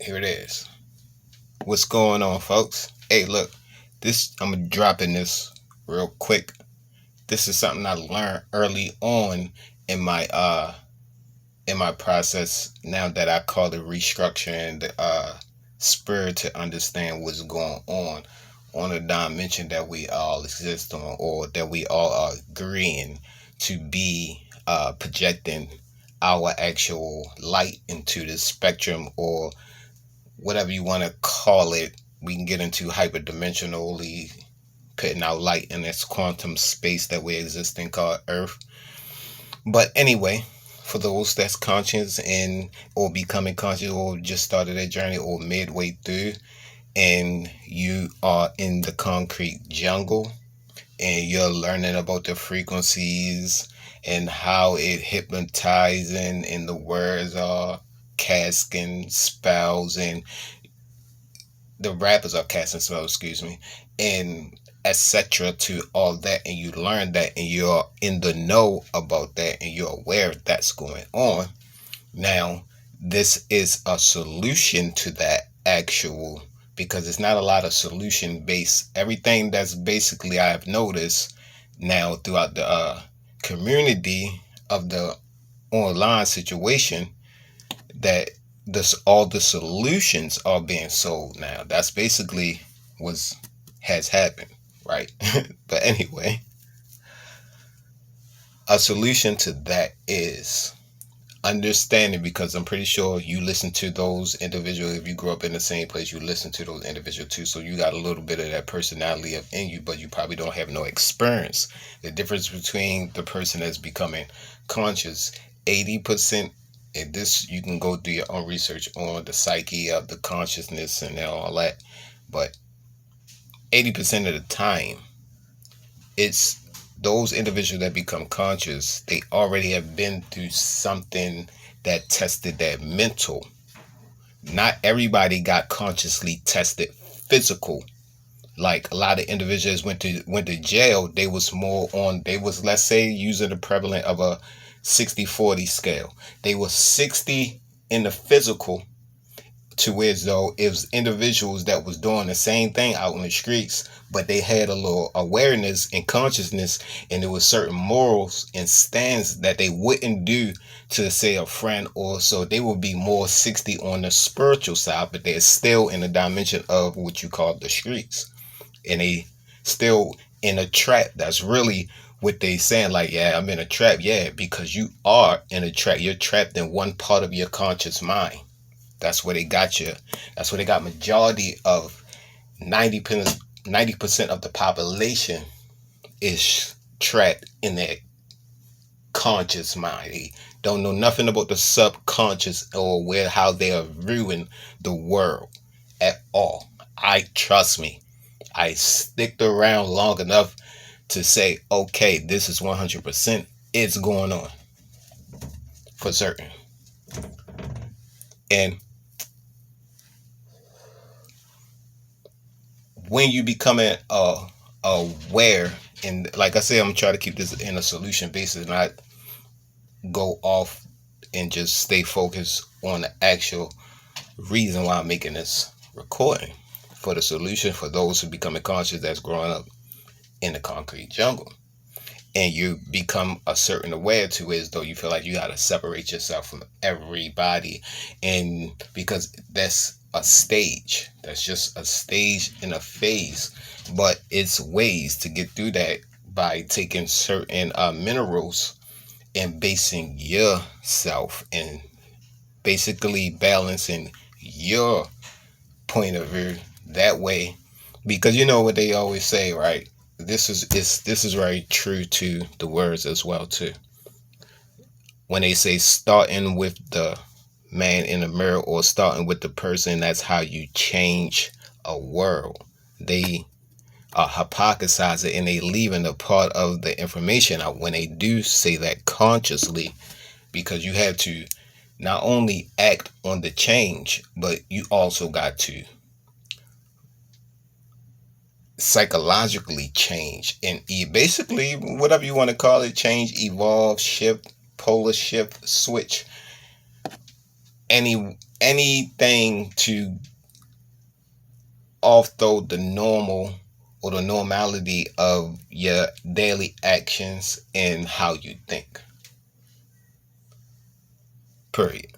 Here it is. What's going on, folks? Hey, look, I'm dropping this real quick. This is something I learned early on in my process. Now that I call it restructuring the spirit to understand what's going on a dimension that we all exist on, or that we all are agreeing to be projecting our actual light into the spectrum, or whatever you want to call it. We can get into hyperdimensionally putting out light in this quantum space that we exist in called Earth. But anyway, for those that's conscious and or becoming conscious or just started their journey or midway through, and you are in the concrete jungle and you're learning about the frequencies and how it hypnotizing and the words are casting spells, and the rappers are casting spells, excuse me, and etc. to all that, and you learn that and you're in the know about that and you're aware that's going on. Now, this is a solution to that actual, because it's not a lot of solution based. Everything that's basically I have noticed now throughout the community of the online situation, that all the solutions are being sold now. That's basically what has happened, right? But anyway, a solution to that is understanding, because I'm pretty sure you listen to those individuals. If you grew up in the same place, you listen to those individuals too, so you got a little bit of that personality in you, but you probably don't have no experience. The difference between the person that's becoming conscious, 80%, and this you can go do your own research on the psyche of the consciousness and all that, but 80% of the time, it's those individuals that become conscious, they already have been through something that tested their mental. Not everybody got consciously tested physical. Like a lot of individuals went to jail, they was more on, they was, let's say, using the prevalent of a 60-40 scale. They were 60 in the physical, to where as though it was individuals that was doing the same thing out in the streets, but they had a little awareness and consciousness, and there was certain morals and stands that they wouldn't do to, say, a friend, or so they would be more 60 on the spiritual side, but they're still in the dimension of what you call the streets, and they still in a trap. That's really what they saying, like, yeah, I'm in a trap. Yeah, because you are in a trap. You're trapped in one part of your conscious mind. That's where they got you. That's where they got majority of 90% of the population is trapped in their conscious mind. They don't know nothing about the subconscious, or how they are viewing the world at all. I trust me. I sticked around long enough to say, okay, this is 100%. It's going on for certain. And when you become aware, and like I said, I'm trying to keep this in a solution basis, not go off and just stay focused on the actual reason why I'm making this recording, for the solution for those who becoming conscious that's growing up in the concrete jungle. And you become a certain aware to it, as though you feel like you got to separate yourself from everybody. And because that's a stage, that's just a stage in a phase, but it's ways to get through that by taking certain minerals and basing yourself and basically balancing your point of view that way. Because you know what they always say, right? This is very true to the words as well too. When they say starting with the man in the mirror, or starting with the person, that's how you change a world. They are hypothesizing, and they leaving a part of the information out when they do say that consciously, because you have to not only act on the change, but you also got to psychologically change and basically, whatever you want to call it, change, evolve, shift, polar shift, switch, any anything to offload the normal or the normality of your daily actions and how you think. Period.